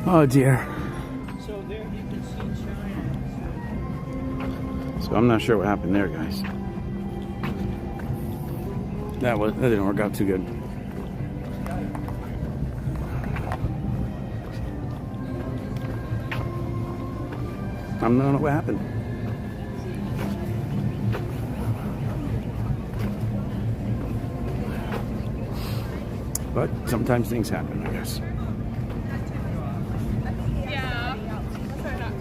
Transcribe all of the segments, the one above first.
Oh dear. So there you can see China. So I'm not sure what happened there, guys. That didn't work out too good. I don't know what happened. But sometimes things happen, I guess.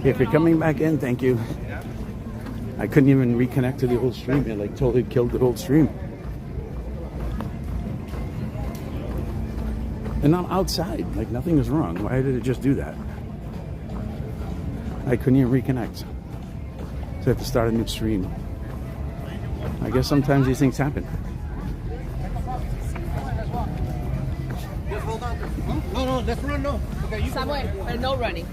If you're coming back in, thank you. I couldn't even reconnect to the old stream. It like totally killed the old stream. And I'm outside, like nothing is wrong. Why did it just do that? I couldn't even reconnect. So I have to start a new stream. I guess sometimes these things happen. No, let's run, no. Okay, you Somewhere, but no running.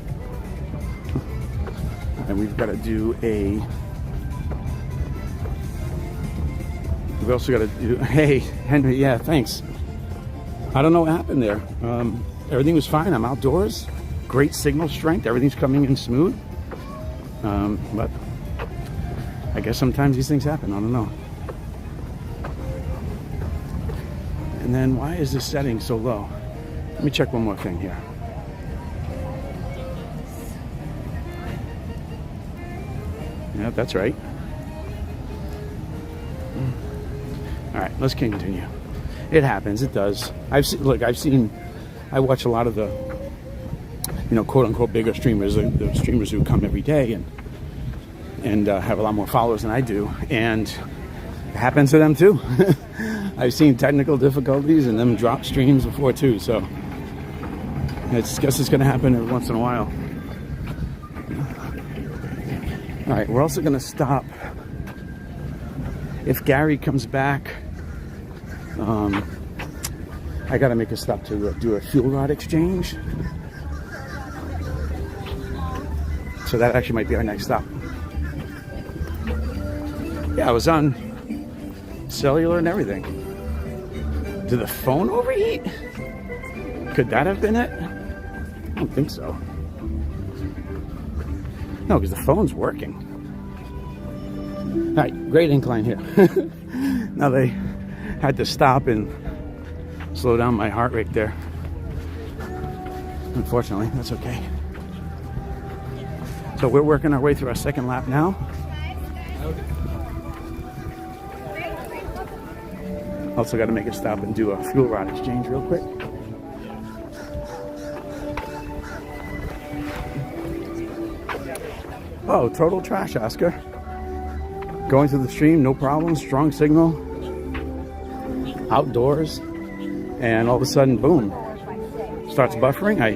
And we've got to do a... We've also got to do... Hey, Henry, yeah, thanks. I don't know what happened there. Everything was fine. I'm outdoors. Great signal strength. Everything's coming in smooth. But I guess sometimes these things happen. I don't know. And then why is this setting so low? Let me check one more thing here. Yeah, that's right. All right, let's continue. It happens. It does. I watch a lot of the, quote unquote bigger streamers, the streamers who come every day and have a lot more followers than I do, and it happens to them too. I've seen technical difficulties and them drop streams before too, so I guess it's going to happen every once in a while. All right, we're also going to stop. If Gary comes back, I got to make a stop to do a fuel rod exchange. So that actually might be our next stop. Yeah, I was on cellular and everything. Did the phone overheat? Could that have been it? I don't think so. No, because the phone's working. All right, great incline here. Now they had to stop and slow down my heart rate there. Unfortunately, that's okay. So we're working our way through our second lap now. Also got to make a stop and do a fuel rod exchange real quick. Oh, total trash, Oscar. Going through the stream, no problem, strong signal. Outdoors. And all of a sudden, boom. Starts buffering. I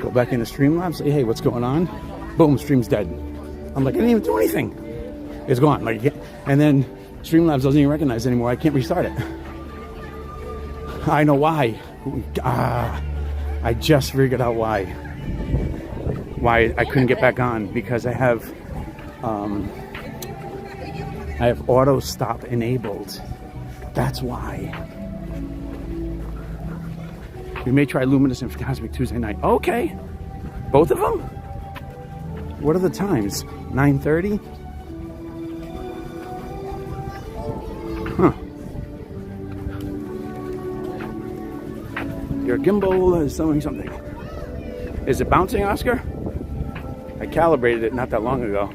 go back into Streamlabs, say, hey, what's going on? Boom, stream's dead. I'm like, I didn't even do anything. It's gone. Like, and then Streamlabs doesn't even recognize it anymore. I can't restart it. I know why. I just figured out why I couldn't get back on, because I have auto stop enabled. That's why. We may try Luminous and Cosmic Tuesday night. Okay. Both of them? What are the times? 9:30? Huh. Your gimbal is showing something. Is it bouncing, Oscar? I calibrated it not that long ago.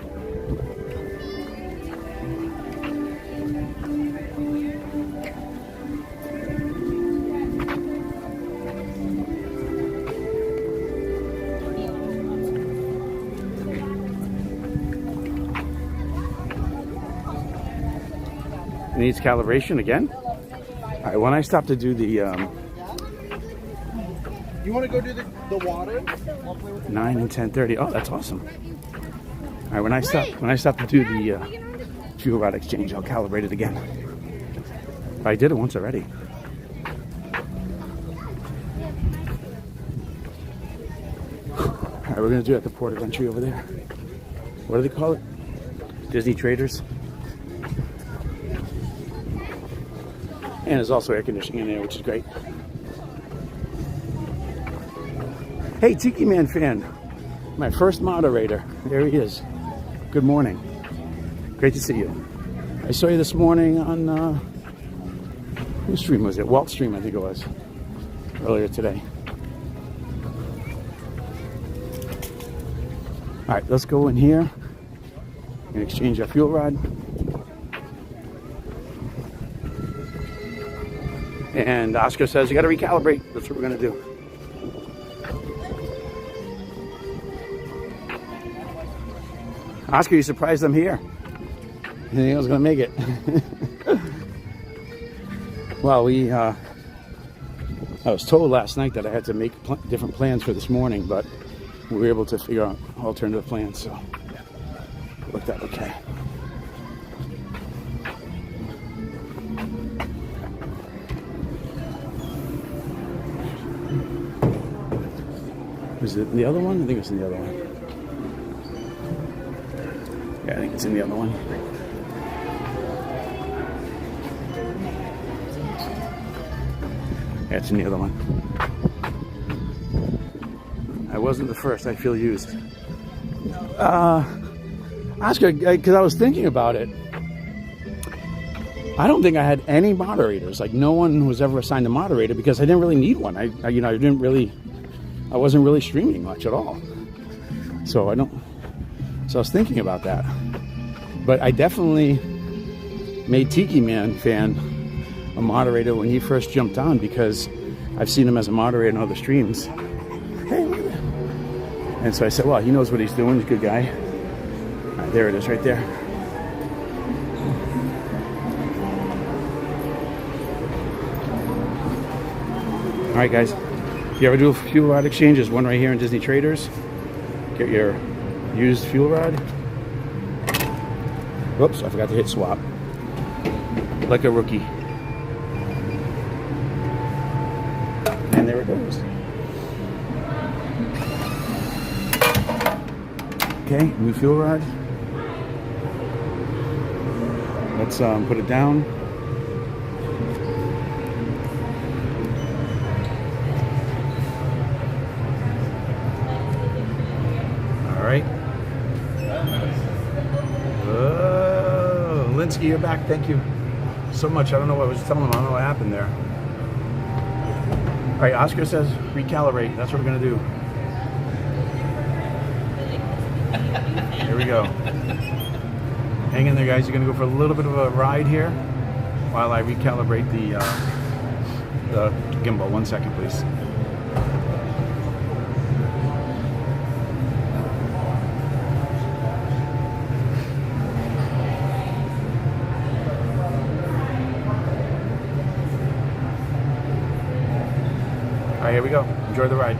It needs calibration again. All right, when I stop to do the You want to go do the water? 9 and 10:30. Oh, that's awesome. All right, when I stop to do the fuel rod exchange, I'll calibrate it again. I did it once already. All right, we're gonna do it at the port of entry over there. What do they call it? Disney Traders. And there's also air conditioning in there, which is great. Hey, Tiki Man fan, my first moderator. There he is. Good morning. Great to see you. I saw you this morning on, whose stream was it? Walt stream, I think it was, earlier today. All right, let's go in here and exchange our fuel rod. And Oscar says, you got to recalibrate. That's what we're going to do. Oscar, you surprised I'm here. You think I was going to make it? Well, I was told last night that I had to make different plans for this morning, but we were able to figure out alternative plans, so it worked out okay. Is it in the other one? I think it's in the other one. Yeah, I think it's in the other one. Yeah, it's in the other one. I wasn't the first. I feel used. Oscar, because I was thinking about it. I don't think I had any moderators. Like, no one was ever assigned a moderator because I didn't really need one. I wasn't really streaming much at all. So I was thinking about that. But I definitely made Tiki Man fan a moderator when he first jumped on, because I've seen him as a moderator in other streams. Hey, and so I said, well, he knows what he's doing. He's a good guy. All right, there it is right there. All right, guys. If you ever do fuel rod exchanges, one right here in Disney Traders. Get your used fuel rod. Whoops, I forgot to hit swap. Like a rookie. And there it goes. Okay, new fuel rod. Let's put it down. All right. Oh, Linsky, you're back. Thank you so much. I don't know what I was telling him. I don't know what happened there. All right, Oscar says recalibrate. That's what we're going to do. Here we go. Hang in there, guys. You're going to go for a little bit of a ride here while I recalibrate the gimbal. 1 second, please. All right, here we go. Enjoy the ride.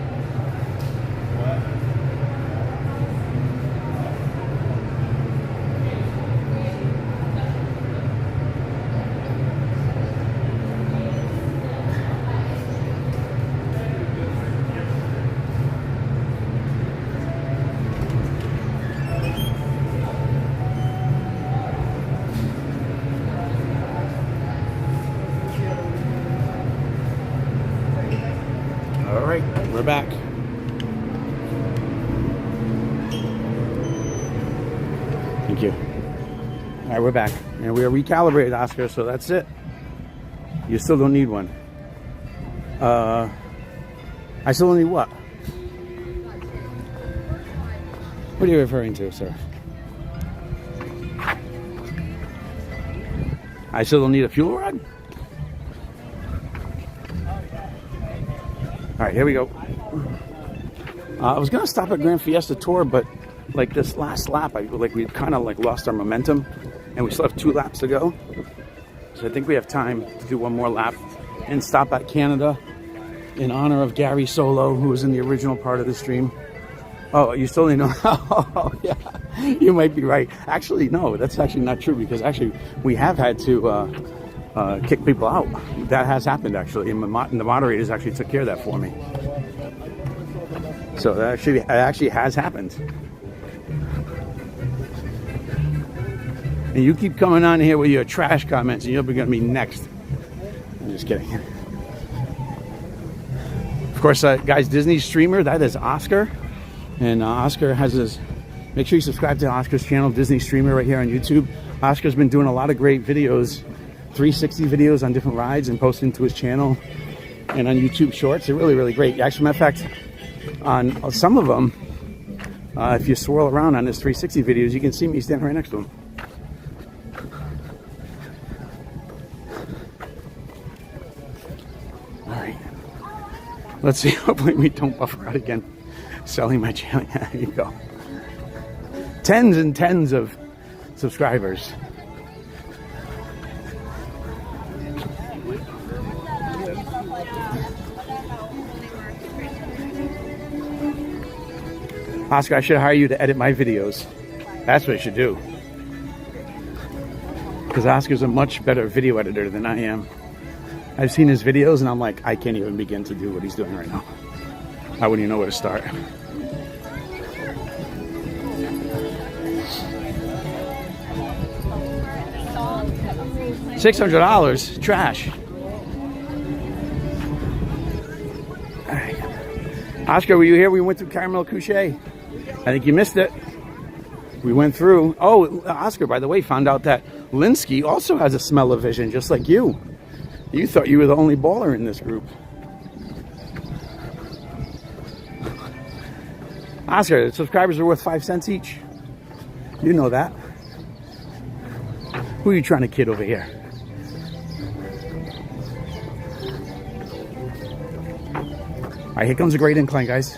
All right, we're back. Thank you. All right, we're back. And we are recalibrated, Oscar, so that's it. You still don't need one. I still don't need what? What are you referring to, sir? I still don't need a fuel rod? All right, here we go. I was gonna stop at Grand Fiesta Tour, but like this last lap, we kind of lost our momentum, and we still have 2 laps to go. So I think we have time to do one more lap and stop at Canada in honor of Gary Solo, who was in the original part of the stream. Oh, you still didn't know? Oh, yeah, you might be right. Actually, no, that's actually not true, because actually we have had to kick people out. That has happened, actually, and the moderators actually took care of that for me. So that actually has happened. And you keep coming on here with your trash comments, and you're going to be next. I'm just kidding. Of course, guys, Disney streamer, that is Oscar. And Oscar has his, make sure you subscribe to Oscar's channel, Disney streamer, right here on YouTube. Oscar's been doing a lot of great videos, 360 videos on different rides and posting to his channel and on YouTube Shorts. They're really, really great. Actually, matter of fact, on some of them, if you swirl around on his 360 videos, you can see me standing right next to him. All right. Let's see. Hopefully we don't buffer out again. Selling my channel. Yeah, there you go. Tens and tens of subscribers. Oscar, I should hire you to edit my videos. That's what I should do. Because Oscar's a much better video editor than I am. I've seen his videos and I'm like, I can't even begin to do what he's doing right now. I wouldn't even know where to start. $600? Trash. All right. Oscar, were you here? We went through Caramel Couche. I think you missed it. We went through. Oh, Oscar, by the way, found out that Linsky also has a smell-o-vision, just like you. You thought you were the only baller in this group. Oscar, the subscribers are worth 5 cents each. You know that. Who are you trying to kid over here? All right, here comes a great incline, guys.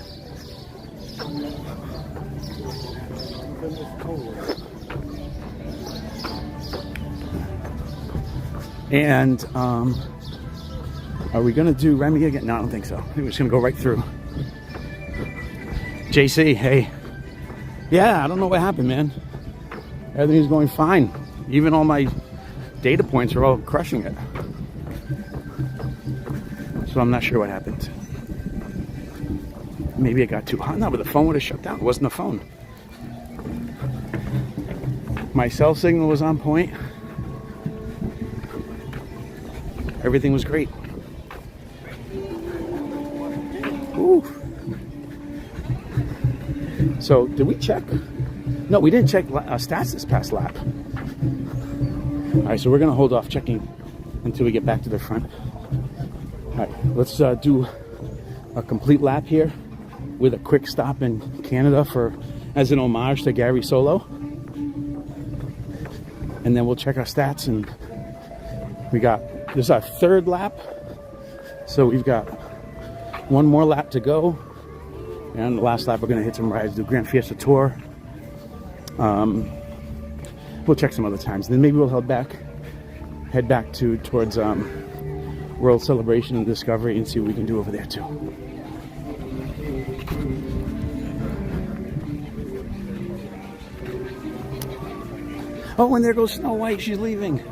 And are we gonna do Remy again? No, I don't think so. I think we're just gonna go right through. JC, hey. Yeah, I don't know what happened, man. Everything's going fine. Even all my data points are all crushing it. So I'm not sure what happened. Maybe it got too hot. No, but the phone would have shut down. It wasn't the phone. My cell signal was on point. Everything was great. Ooh. So, did we check? No, we didn't check stats this past lap. All right, so we're gonna hold off checking until we get back to the front. All right, let's do a complete lap here with a quick stop in Canada for as an homage to Gary Solo. And then we'll check our stats, and this is our third lap. So we've got one more lap to go. And on the last lap, we're gonna hit some rides, do Grand Fiesta Tour. We'll check some other times. Then maybe we'll head back towards World Celebration and Discovery and see what we can do over there too. Oh, and there goes Snow White. She's leaving.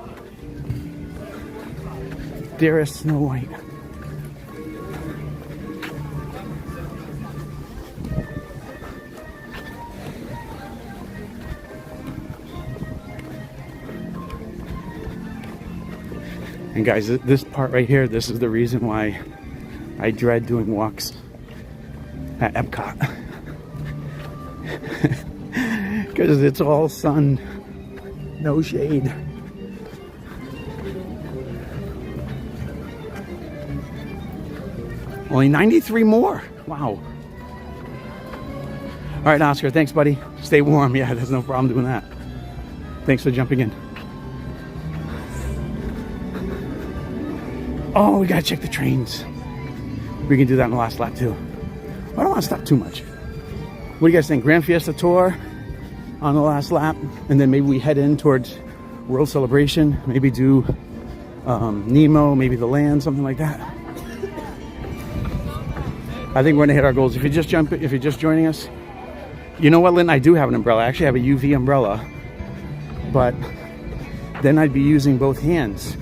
Dearest Snow White. And guys, this part right here, this is the reason why I dread doing walks at Epcot. Because it's all sun, no shade. Only 93 more. Wow. All right, Oscar, thanks, buddy. Stay warm. Yeah, there's no problem doing that. Thanks for jumping in. Oh, we gotta check the trains. We can do that in the last lap too. I don't want to stop too much. What do you guys think? Grand Fiesta Tour on the last lap, and then maybe we head in towards World Celebration. Maybe do Nemo, maybe the land, something like that. I think we're gonna hit our goals. If you're just joining us, you know what, Lynn? I do have an umbrella. I actually have a UV umbrella, but then I'd be using both hands.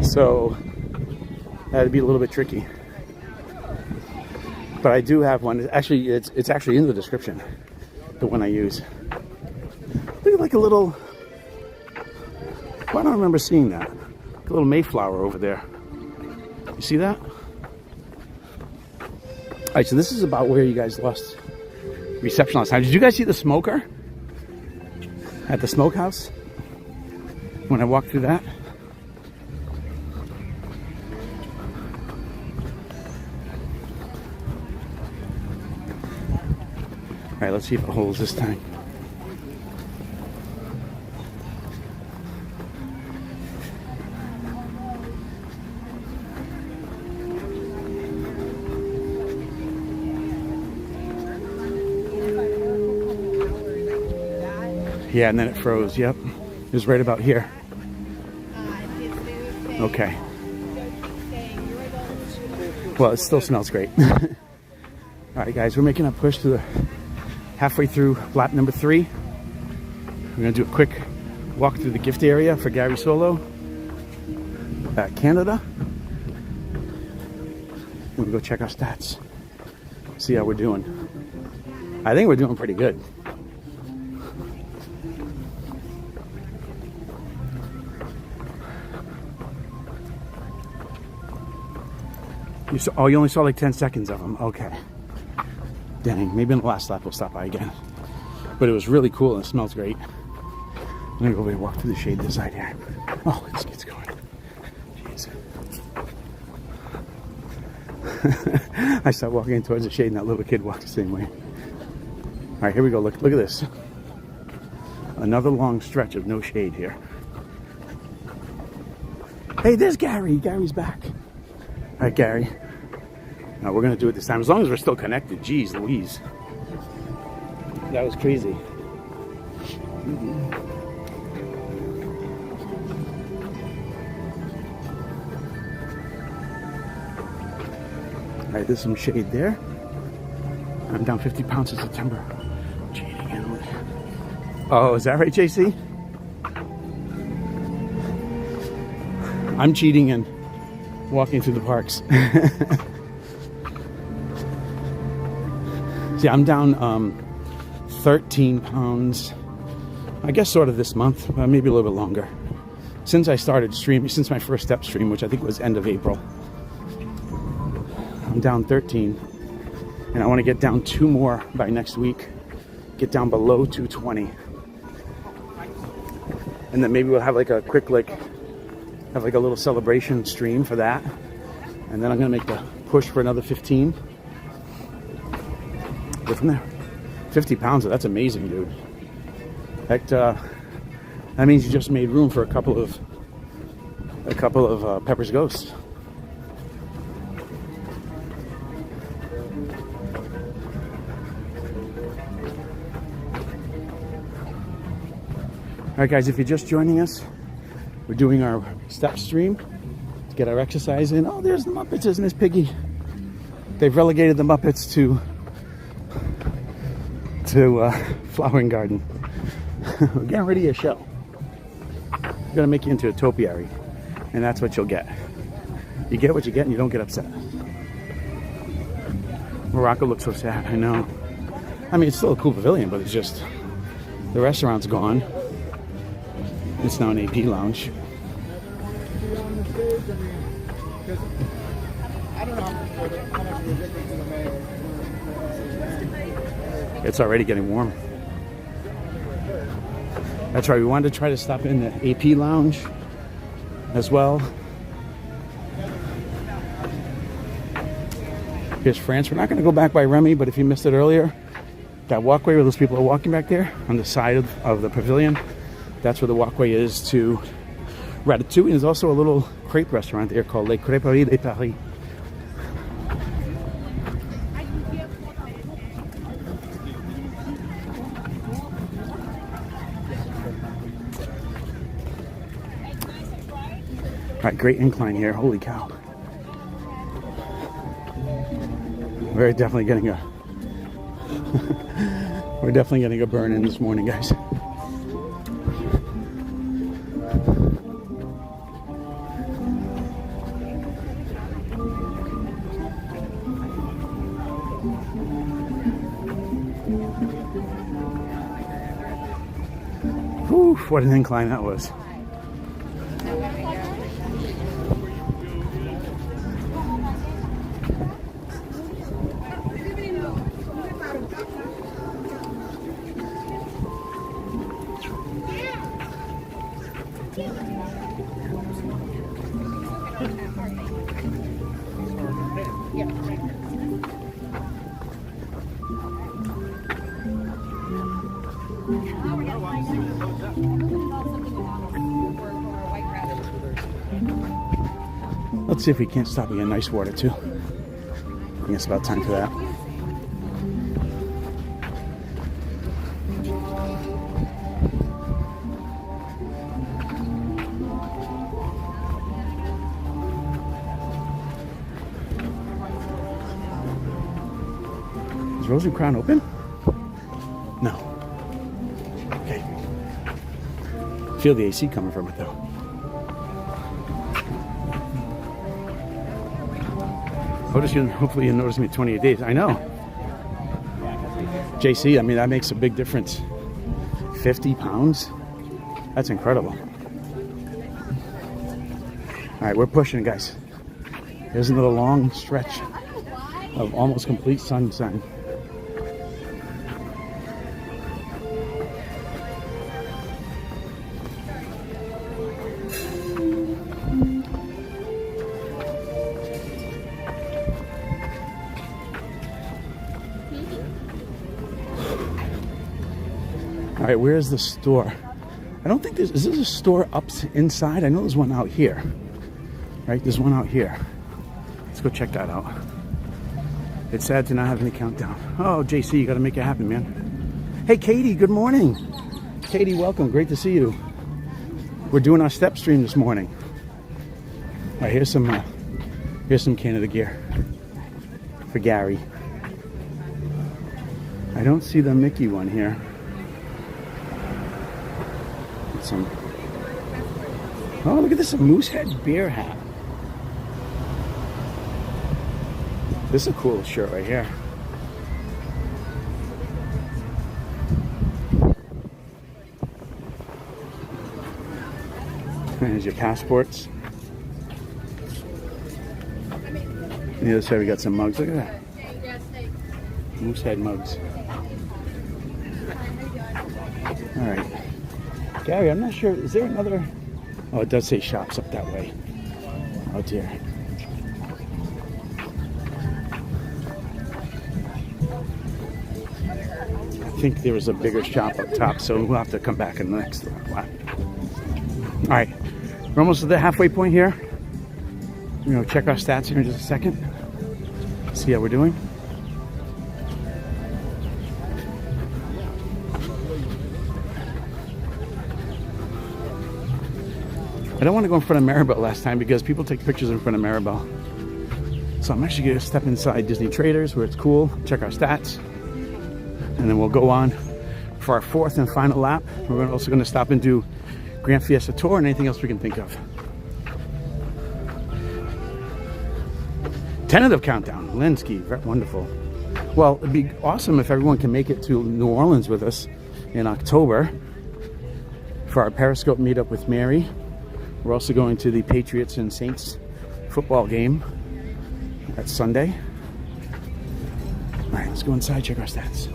So that'd be a little bit tricky. But I do have one. Actually, it's actually in the description, the one I use. Look at like a little, I don't remember seeing that. A little Mayflower over there. You see that? All right, so this is about where you guys lost reception last time. Did you guys see the smoker at the smokehouse when I walked through that? All right, let's see if it holds this time. Yeah, and then it froze. Yep. It was right about here. Okay. Well, it still smells great. All right, guys, we're making a push to the halfway through lap number 3. We're going to do a quick walk through the gift area for Gary Solo at Canada. We're going to go check our stats. See how we're doing. I think we're doing pretty good. You only saw like 10 seconds of them. Okay. Dang, maybe in the last lap we'll stop by again. But it was really cool and it smells great. I'm gonna go over and walk through the shade this side here. Oh, it's going. Jeez. I started walking in towards the shade and that little kid walked the same way. All right, here we go. Look at this. Another long stretch of no shade here. Hey, there's Gary. Gary's back. All right, Gary. Now we're gonna do it this time, as long as we're still connected. Jeez Louise. That was crazy. All right, there's some shade there. I'm down 50 pounds in September. Cheating in. Oh, is that right, JC? I'm cheating in walking through the parks. See, I'm down 13 pounds, I guess sort of this month, maybe a little bit longer. Since I started streaming, since my first step stream, which I think was end of April. I'm down 13, and I want to get down 2 more by next week. Get down below 220. And then maybe we'll have like a quick, have like a little celebration stream for that. And then I'm going to make the push for another 15. Go from there. 50 pounds, that's amazing, dude. That means you just made room for a couple of Pepper's Ghosts. All right, guys, if you're just joining us, we're doing our step stream to get our exercise in. Oh, there's the Muppets, isn't this Piggy? They've relegated the Muppets to Flowering Garden. We're getting ready to show. We're gonna make you into a topiary, and that's what you'll get. You get what you get, and you don't get upset. Morocco looks so sad. I know. I mean, it's still a cool pavilion, but it's just the restaurant's gone. It's now an AP lounge. It's already getting warm. That's right, we wanted to try to stop in the AP lounge as well. Here's France. We're not going to go back by Remy, but if you missed it earlier, that walkway where those people are walking back there on the side of the pavilion, that's where the walkway is to Ratatouille. There's also a little crepe restaurant there called Les Crêperies de Paris. All right, great incline here. Holy cow. We're definitely getting a burn in this morning, guys. Whew, what an incline that was. Let's see if we can't stop and get nice water too. I think it's about time for that. Is Rose and Crown open? No. Okay. Feel the AC coming from it though. Hopefully you notice me 28 days. I know. JC, I mean, that makes a big difference. 50 pounds? That's incredible. All right, we're pushing, guys. There's another long stretch of almost complete sunshine. All right, where's the store? I don't think is this a store up inside? I know there's one out here. Right, there's one out here. Let's go check that out. It's sad to not have any countdown. Oh, JC, you got to make it happen, man. Hey, Katie, good morning. Katie, welcome. Great to see you. We're doing our step stream this morning. All right, here's some Canada gear for Gary. I don't see the Mickey one here. Oh, look at this, a Moosehead beer hat. This is a cool shirt right here. There's your passports. On the other side we got some mugs. Look at that. Moosehead mugs. All right. Gary, I'm not sure, is there another? Oh, it does say shops up that way. Oh dear. I think there was a bigger shop up top, so we'll have to come back in the next lap. All right, we're almost at the halfway point here. We're gonna check our stats here in just a second. See how we're doing. I don't want to go in front of Maribel last time because people take pictures in front of Maribel. So I'm actually going to step inside Disney Traders where it's cool, check our stats, and then we'll go on for our fourth and final lap. We're also going to stop and do Grand Fiesta Tour and anything else we can think of. Tentative countdown, Linsky, very wonderful. Well, it'd be awesome if everyone can make it to New Orleans with us in October for our Periscope meetup with Mary. We're also going to the Patriots and Saints football game. That's Sunday. All right, let's go inside, check our stats.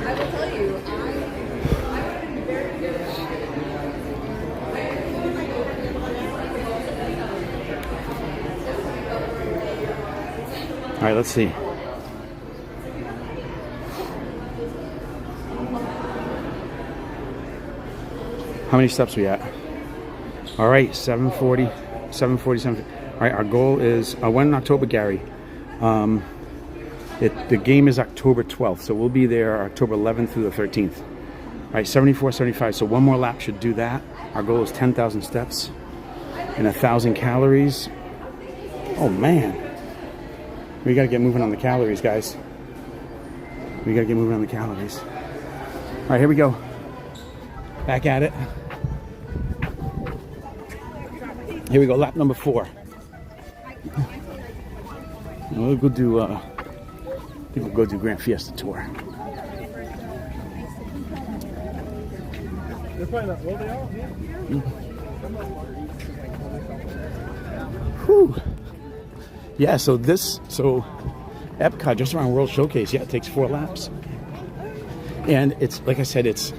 I will tell you, I've been very good. All right, let's see. How many steps are we at? All right, 740, 747. All right, our goal is when in October, Gary? The game is October 12th, so we'll be there October 11th through the 13th. All right, 74, 75. So one more lap should do that. Our goal is 10,000 steps and 1,000 calories. Oh man, we got to get moving on the calories, guys. We got to get moving on the calories. All right, here we go. Back at it. Here we go, lap number 4. And we'll go do, I think we'll go do Grand Fiesta Tour. Whew. Yeah, so Epcot, just around World Showcase, yeah, it takes 4 laps. And it's, like I said, it's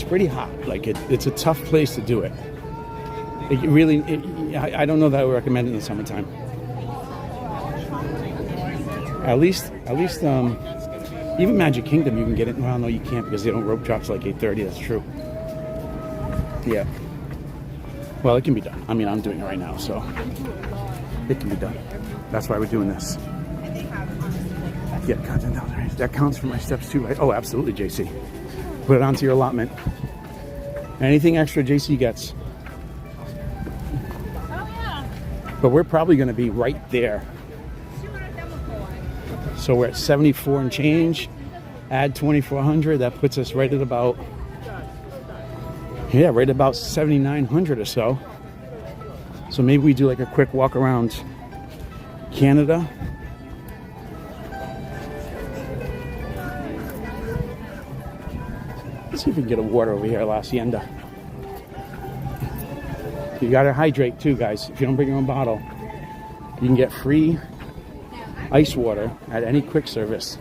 pretty hot. Like it's a tough place to do it. I don't know that I would recommend it in the summertime. At least, even Magic Kingdom you can get it. Well, no, you can't because they don't rope drops like 8:30. That's true. Yeah. Well, it can be done. I mean, I'm doing it right now, so it can be done. That's why we're doing this. Yeah, Continental. That counts for my steps too, right? Oh, absolutely, JC. Put it onto your allotment. Anything extra, JC gets. Oh, yeah. But we're probably going to be right there. So we're at 74 and change. Add 2,400. That puts us right at about, yeah, right about 7,900 or so. So maybe we do like a quick walk around Canada. Let's see if we can get a water over here at La Hacienda. You gotta hydrate too, guys. If you don't bring your own bottle, you can get free ice water at any quick service.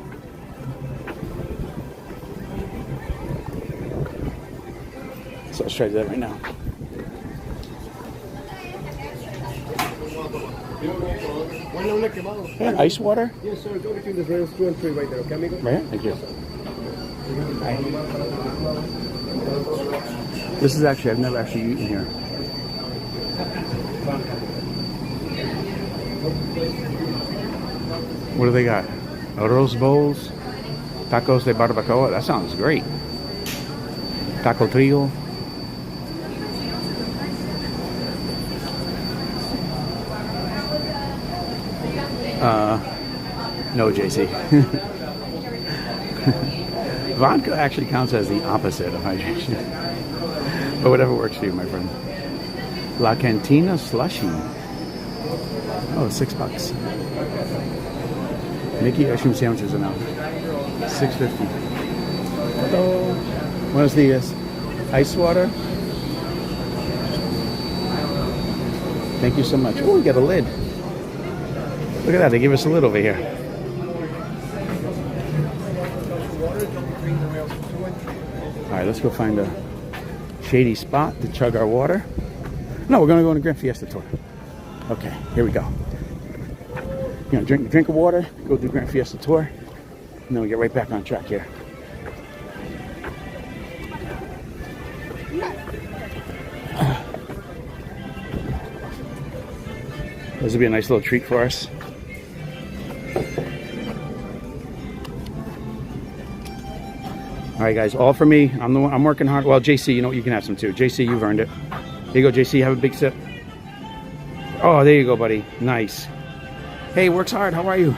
So let's try to do that right now. Yeah, ice water? Yes, sir. Go between the zones 2 and 3 right there, okay, amigo? Right here? Thank you. This is actually, I've never actually eaten here. What do they got? Arroz bowls, tacos de barbacoa. That sounds great. Taco trio. No, JC. Vodka actually counts as the opposite of hydration. But whatever works for you, my friend. La Cantina Slushy. Oh, $6. Mickey ice cream sandwiches are now $6.50. Hello. Buenos dias. Ice water. Thank you so much. Oh, we got a lid. Look at that. They give us a lid over here. All right, let's go find a shady spot to chug our water. No, we're going to go on a Grand Fiesta Tour. Okay, here we go. You know, drink of water, go do Grand Fiesta Tour, and then we get right back on track here. This will be a nice little treat for us. All right, guys, all for me. I'm working hard. Well, JC, you know what? You can have some too. JC, you've earned it. Here you go, JC. Have a big sip. Oh, there you go, buddy. Nice. Hey, works hard. How are you?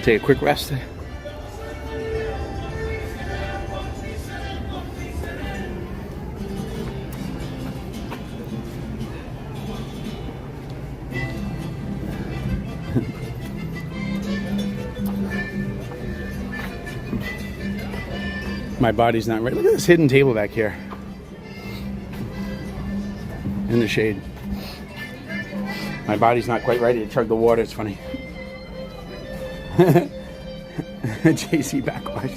Take a quick rest. My body's not ready. Look at this hidden table back here in the shade. My body's not quite ready to chug the water. It's funny. JC backwash.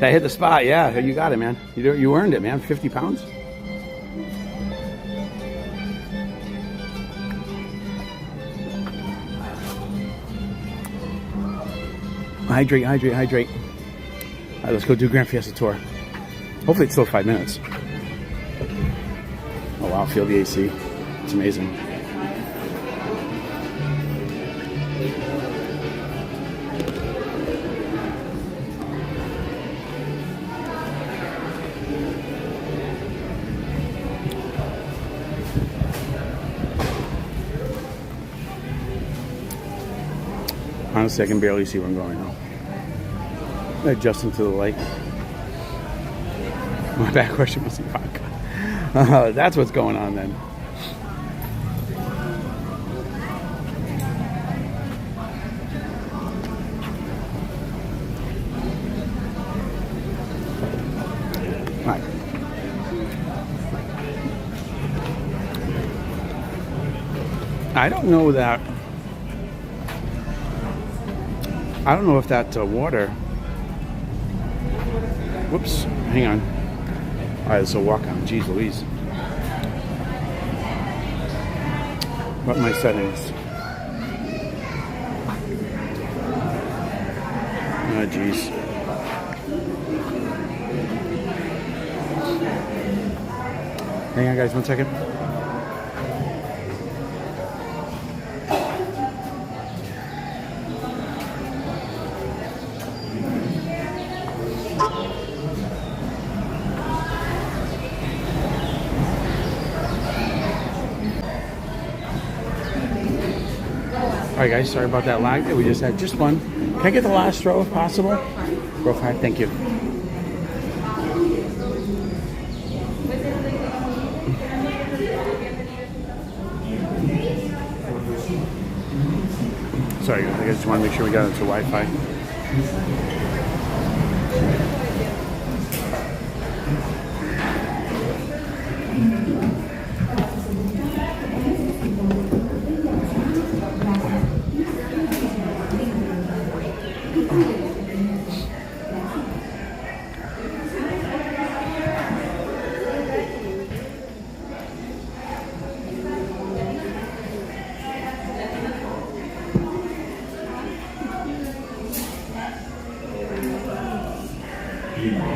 That hit the spot. Yeah, you got it, man. You earned it, man. 50 pounds. Hydrate, hydrate, hydrate. All right, let's go do Grand Fiesta Tour. Hopefully it's still 5 minutes. Oh wow, feel the AC. It's amazing. Honestly, I can barely see where I'm going now. Adjusting to the light. My back question was vodka. That's what's going on then. All right. I don't know that. I don't know if that water. Whoops, hang on. Alright, so walk on. Jeez Louise. What are my settings? Oh, jeez. Hang on, guys, 1 second. Alright guys, sorry about that lag that we just had. Just one. Can I get the last row if possible? Row 5, thank you. Sorry, I just want to make sure we got into Wi-Fi.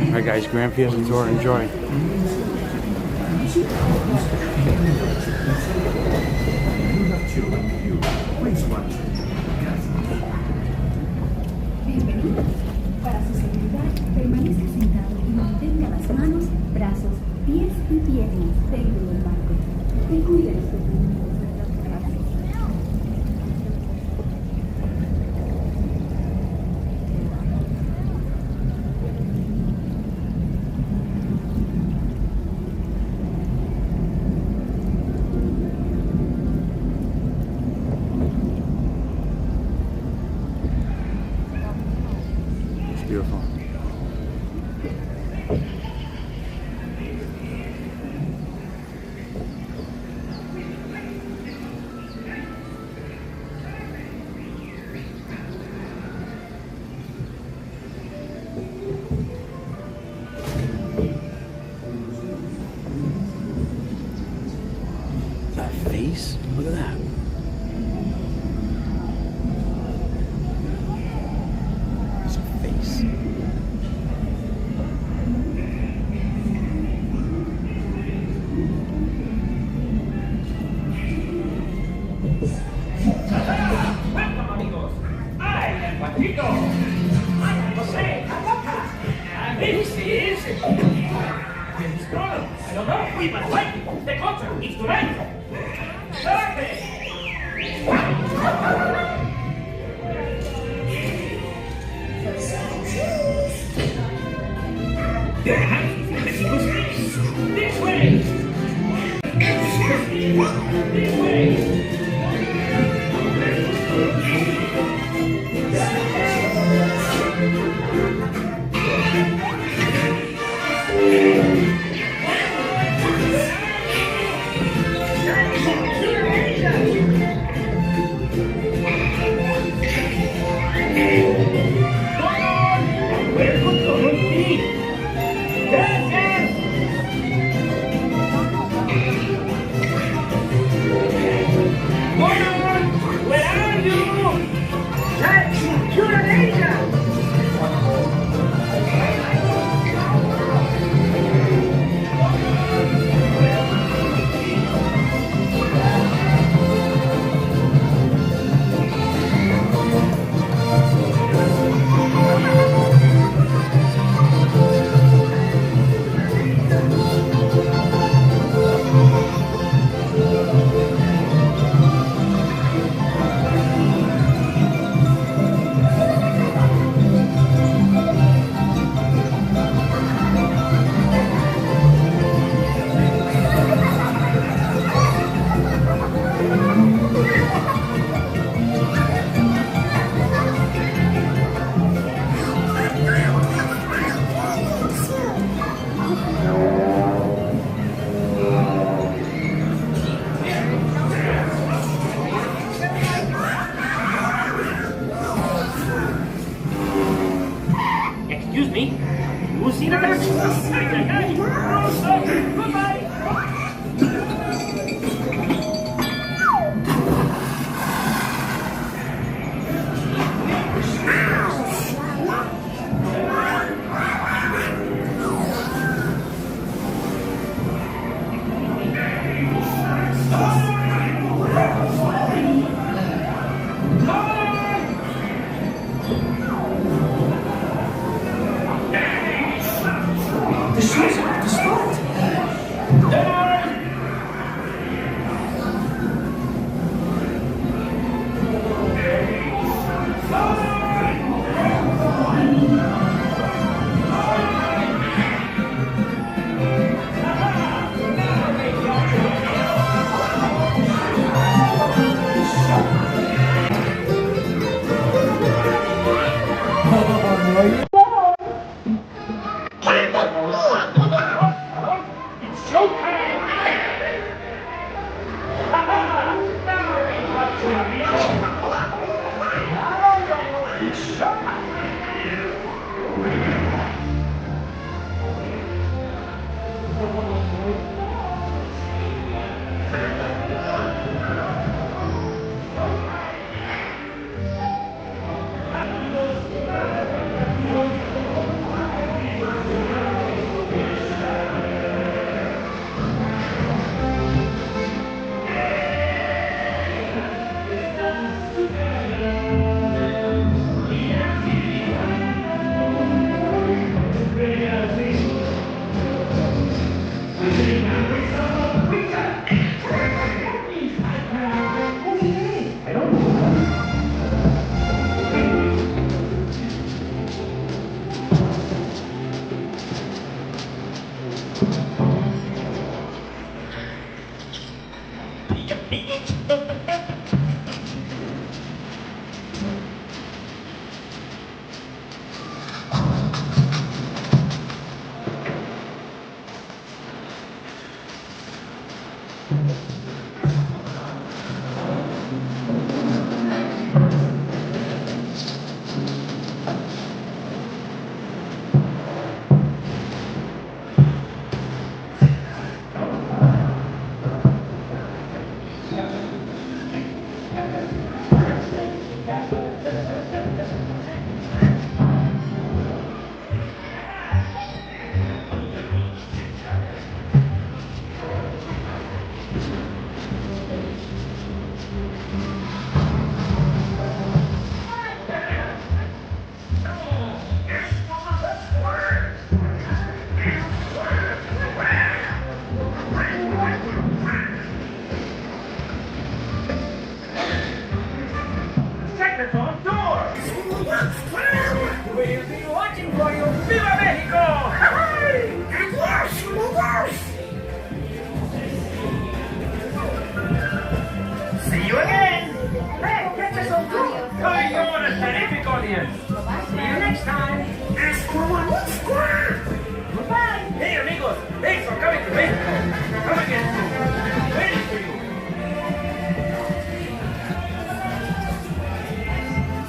Alright guys, Grand Fiesta Tour, enjoy. Para su seguridad, permanezca sentado y mantenga las manos, brazos, pies y piernas dentro del barco. Ten cuidado. Beautiful. That face? Look at that. It's a face. This way! This way! Excuse me, you see that? The shoes are off the spot.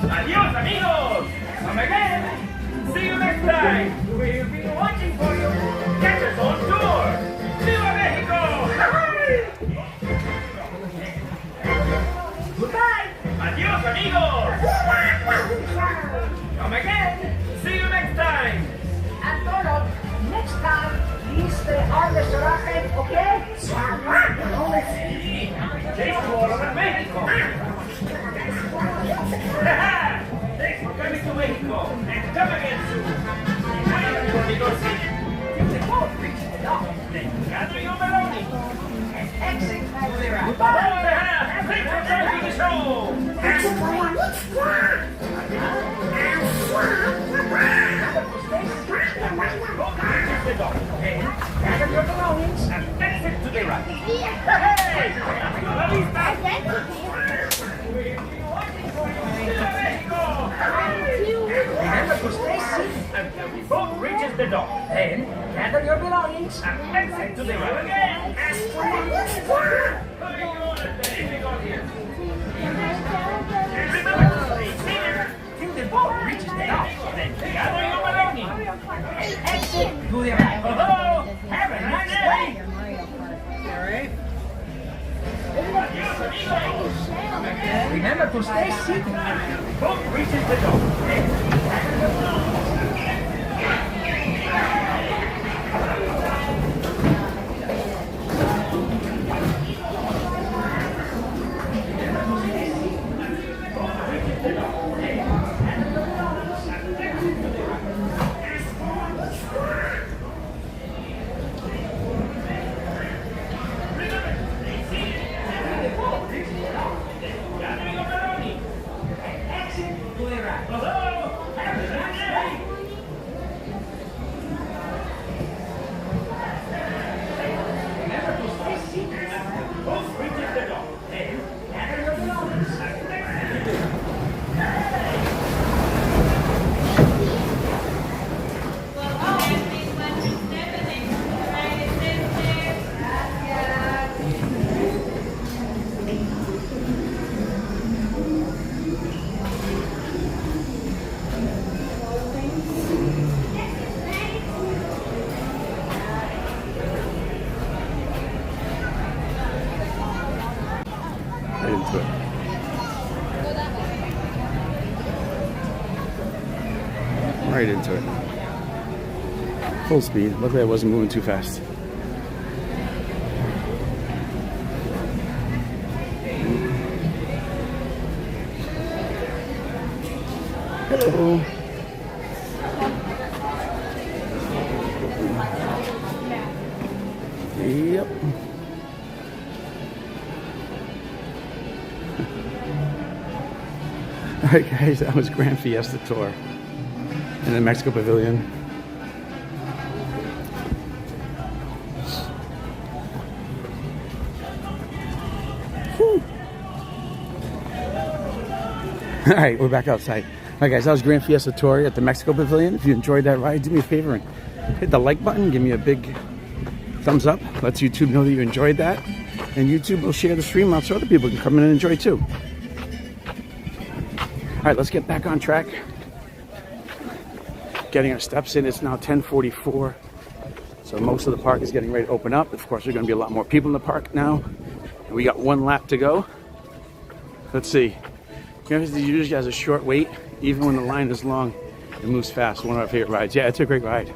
Adios, amigos! Come again! See you next time! We'll be watching for you! Catch us on tour! ¡Viva Mexico! Goodbye! Adios, amigos! Come again! See you next time! And Donald, next time, please stay on the surrounding, okay? Jason all over Mexico! Thanks for coming to Mexico, and come again soon! Amigos, the boat reaches the dock. Then gather your belongings. And exit to the right. Goodbye! Thanks for coming to the show! Gather your belongings. And exit to the right. Hey! Hasta la vista! Remember to stay safe. Until the boat reaches the dock. Then, gather your belongings. And exit to the right again. Remember to stay safe till the boat reaches the dock. Then gather your belongings. Exit to the right. Hello! Have a nice day! Adios, amigos! Remember to stay seated. Boat reaches the dock. into it. Right into it. Full speed. Luckily I wasn't moving too fast. Hello. Yep. Alright guys, that was Grand Fiesta Tour in the Mexico Pavilion. Whew. Alright, we're back outside. Alright guys, that was Grand Fiesta Tour at the Mexico Pavilion. If you enjoyed that ride, do me a favor and hit the like button, give me a big thumbs up. Lets YouTube know that you enjoyed that. And YouTube will share the stream out so other people can come in and enjoy too. Alright, let's get back on track. Getting our steps in. It's now 10:44. So most of the park is getting ready to open up. Of course, there's going to be a lot more people in the park now. And we got one lap to go. Let's see. Grand Fiesta usually has a short wait. Even when the line is long, it moves fast. One of our favorite rides. Yeah, it's a great ride.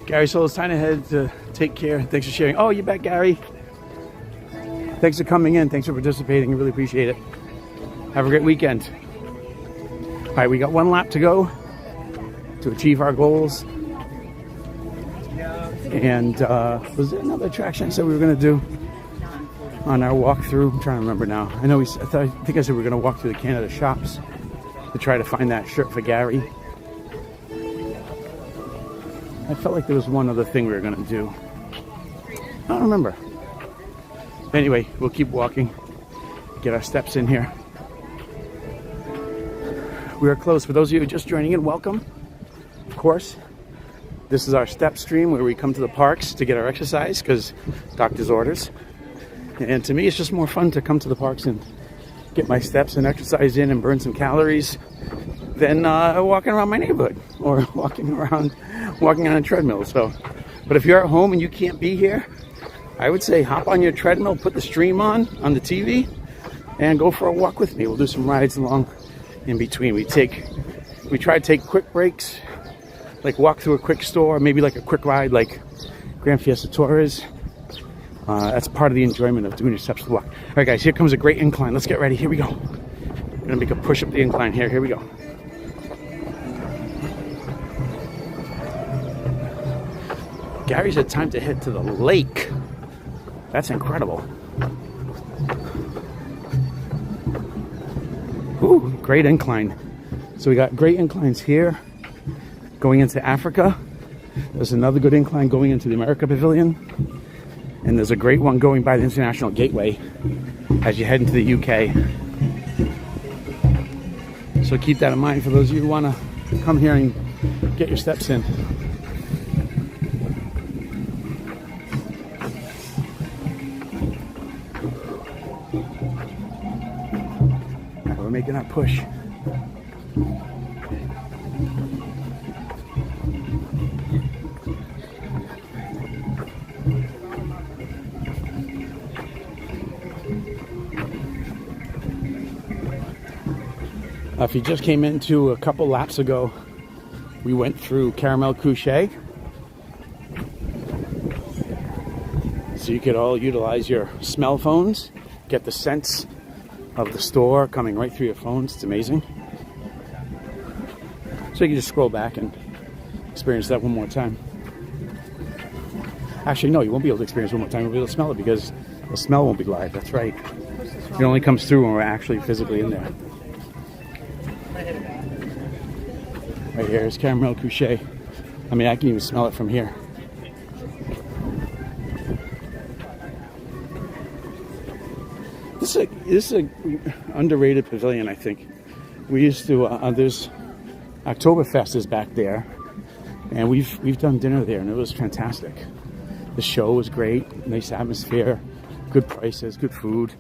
Gary, so it's time to head to take care. Thanks for sharing. Oh, you're back, Gary. Thanks for coming in. Thanks for participating. I really appreciate it. Have a great weekend. All right, we got one lap to go to achieve our goals. And was there another attraction I said we were going to do on our walkthrough? I'm trying to remember now. I know I think I said we were going to walk through the Canada shops to try to find that shirt for Gary. I felt like there was one other thing we were going to do. I don't remember. Anyway, we'll keep walking, get our steps in here. We are close. For those of you just joining in, welcome. Of course, this is our step stream where we come to the parks to get our exercise because doctor's orders. And to me, it's just more fun to come to the parks and get my steps and exercise in and burn some calories than walking around my neighborhood or walking on a treadmill. So, but if you're at home and you can't be here, I would say hop on your treadmill, put the stream on the TV, and go for a walk with me. We'll do some rides along in between. We try to take quick breaks, like walk through a quick store, maybe like a quick ride like Grand Fiesta Tour is. That's part of the enjoyment of doing your steps to walk. All right, guys, here comes a great incline. Let's get ready. Here we go. We're gonna make a push up the incline here. Here we go. Gary said time to head to the lake. That's incredible. Ooh, great incline. So we got great inclines here going into Africa. There's another good incline going into the America Pavilion. And there's a great one going by the International Gateway as you head into the UK. So keep that in mind for those of you who want to come here and get your steps in. We're making our push. If you just came into a couple laps ago, we went through Caramel Couche. So you could all utilize your smell phones, get the sense of the store coming right through your phones. It's amazing. So you can just scroll back and experience that one more time. Actually, no, you won't be able to experience it one more time. You'll be able to smell it because the smell won't be live. That's right. It only comes through when we're actually physically in there. Right here is Caramel Couche. I mean, I can even smell it from here. This is a underrated pavilion, I think. We used to, there's Oktoberfest is back there, and we've done dinner there, and it was fantastic. The show was great, nice atmosphere, good prices, good food.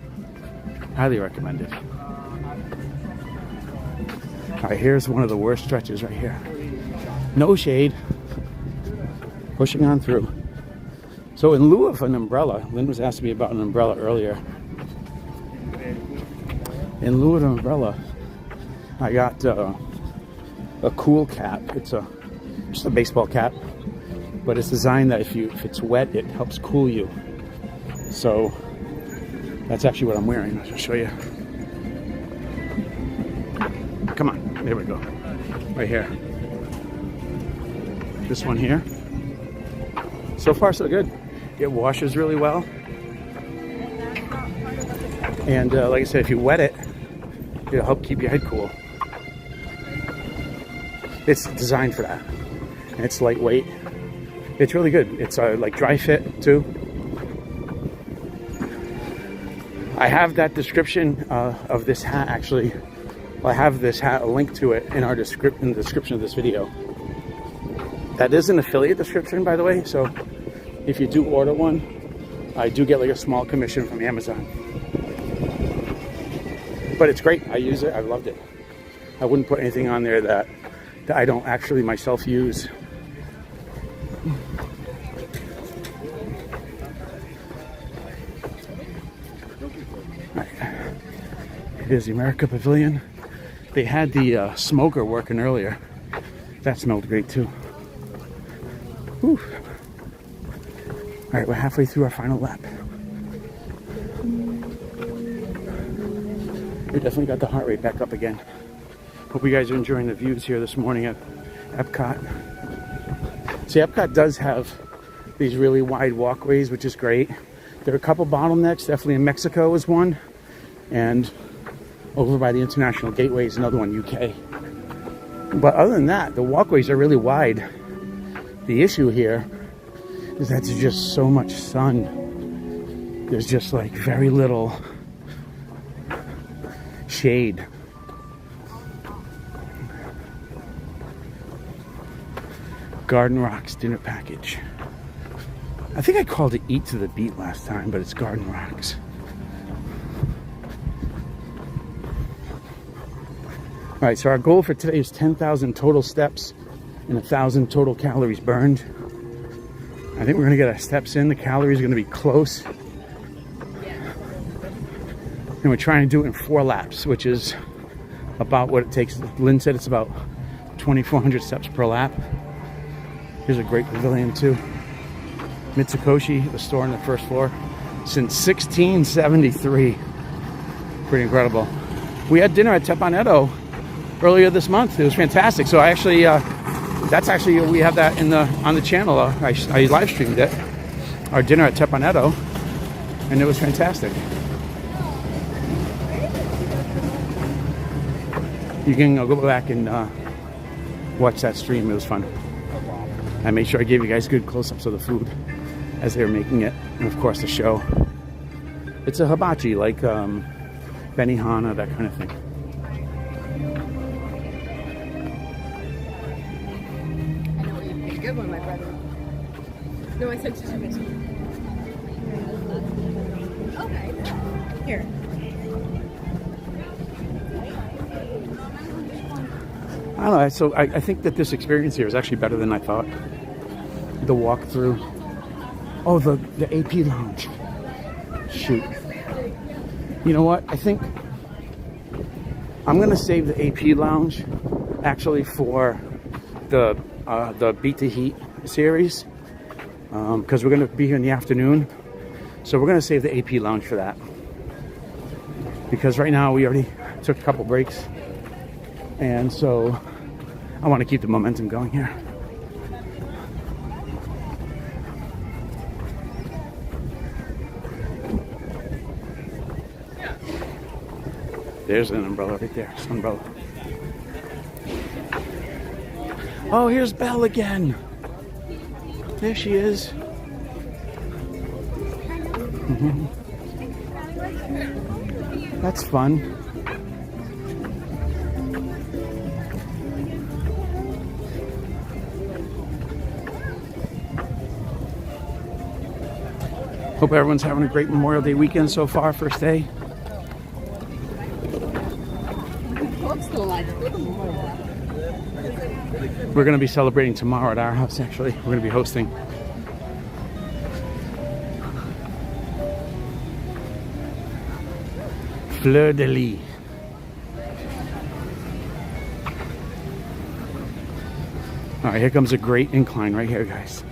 Highly recommended. All right, here's one of the worst stretches right here. No shade. Pushing on through. So in lieu of an umbrella, Lynn was asking me about an umbrella earlier. in lieu of an umbrella, I got a cool cap. It's just a baseball cap, but it's designed that if it's wet, it helps cool you. So that's actually what I'm wearing. I'll show you. Come on, there we go. Right here. This one here. So far, so good. It washes really well. And like I said, if you wet it, it'll help keep your head cool. It's designed for that. And it's lightweight. It's really good. It's like dry fit too. I have that description of this hat actually. I have this hat, a link to it in the description of this video. That is an affiliate description, by the way, so if you do order one, I do get like a small commission from Amazon. But it's great. I use it. I loved it. I wouldn't put anything on there that I don't actually myself use. Right. It is the America Pavilion. They had the smoker working earlier. That smelled great too. Whew. All right, we're halfway through our final lap. We definitely got the heart rate back up again. Hope you guys are enjoying the views here this morning at Epcot. See, Epcot does have these really wide walkways, which is great. There are a couple bottlenecks. Definitely in Mexico is one, and over by the International Gateway is another one, UK. But other than that, the walkways are really wide. The issue here is that there's just so much sun. There's just like very little shade. Garden Rocks dinner package. I think I called it Eat to the Beat last time, but it's Garden Rocks. All right, so our goal for today is 10,000 total steps and 1,000 total calories burned. I think we're gonna get our steps in. The calories are gonna be close. And we're trying to do it in 4 laps, which is about what it takes. Lynn said it's about 2,400 steps per lap. Here's a great pavilion too. Mitsukoshi, the store on the first floor, since 1673. Pretty incredible. We had dinner at Tepanetto earlier this month. It was fantastic. So I actually, that's actually, we have that on the channel. I live streamed it, our dinner at Tepanetto, and it was fantastic. You can go back and watch that stream. It was fun. I made sure I gave you guys good close-ups of the food as they were making it, and of course the show. It's a hibachi, like Benihana, that kind of thing. I know what you picked. Good one, my brother. No, I sent you some. Okay. Here. I don't know, so I think that this experience here is actually better than I thought. The walkthrough. Oh, the AP lounge. Shoot. You know what? I think I'm gonna save the AP lounge actually for the Beat the Heat series, because we're gonna be here in the afternoon. So we're gonna save the AP lounge for that, because right now we already took a couple breaks, and so I want to keep the momentum going here. There's an umbrella right there. It's an umbrella. Oh, here's Belle again. There she is. That's fun. Hope everyone's having a great Memorial Day weekend so far, first day. We're going to be celebrating tomorrow at our house, actually. We're going to be hosting. Fleur de lis. All right, here comes a great incline right here, guys.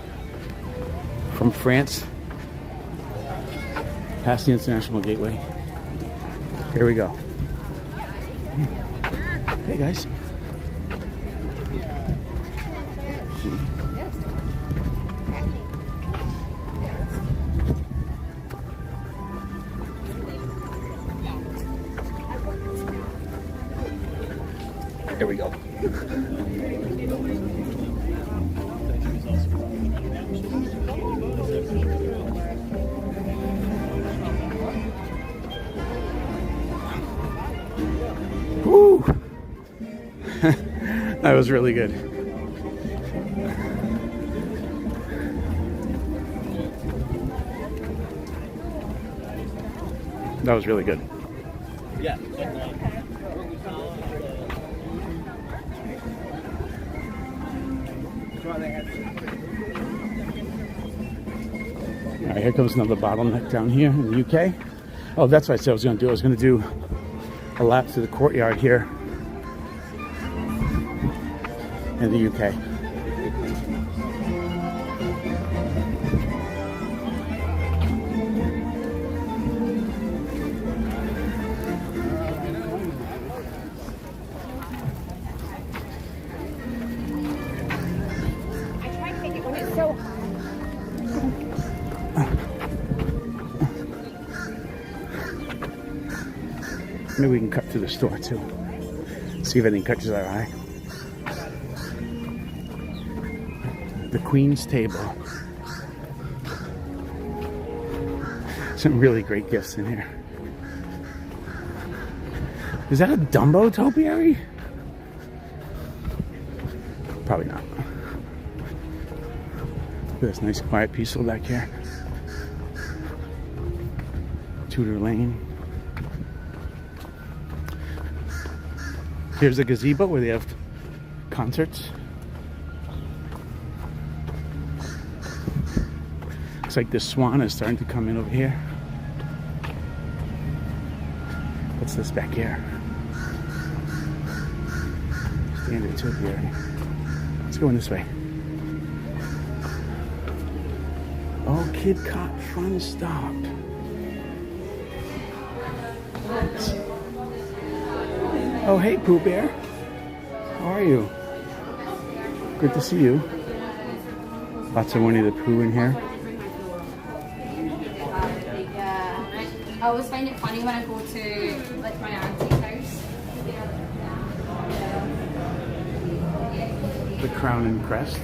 From France, past the International Gateway. Here we go. Hey, guys. Here we go. Woo! That was really good. That was really good. Yeah. All right, here comes another bottleneck down here in the UK. Oh, that's what I said I was going to do. I was going to do a lap through the courtyard here in the UK. Maybe we can cut through the store too. See if anything catches our eye. The Queen's Table. Some really great gifts in here. Is that a Dumbo topiary? Probably not. Look at this nice quiet peaceful back here. Tudor Lane. Here's a gazebo where they have concerts. Looks like the swan is starting to come in over here. What's this back here? Standard topiary. Let's go in this way. Oh, Kid Cop Fun Stop. Oh, hey, Pooh Bear. How are you? Good to see you. Lots of Winnie the Pooh in here. I always find it funny when I go to like my auntie's house. The Crown and Crest.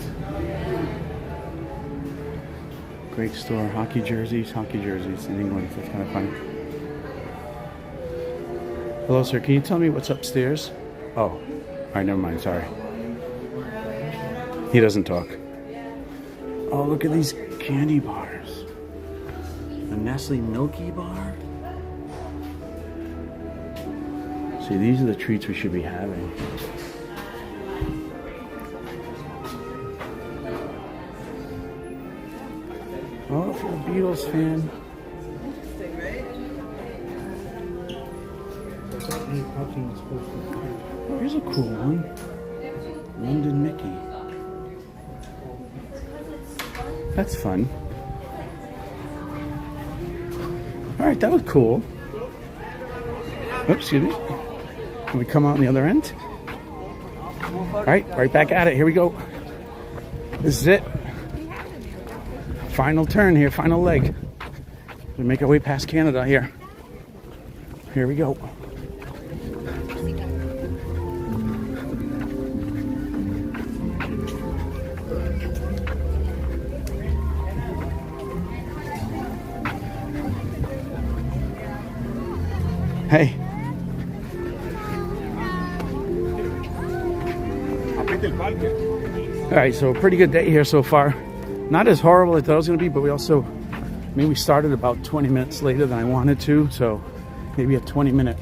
Great store. Hockey jerseys in England. That's kind of funny. Hello, sir. Can you tell me what's upstairs? Oh, all right. Never mind. Sorry. He doesn't talk. Oh, look at these candy bars. A Nestle Milky Bar. See, these are the treats we should be having. Oh, if you're a Beatles fan. Oh, here's a cool one. London Mickey. That's fun. Alright, that was cool. Oops, excuse me. Can we come out on the other end? Alright, right back at it. Here we go. This is it. Final turn here, final leg. We make our way past Canada here. Here we go. Hey. All right, so a pretty good day here so far. Not as horrible as I thought it was going to be, but we started about 20 minutes later than I wanted to, so maybe a 20-minute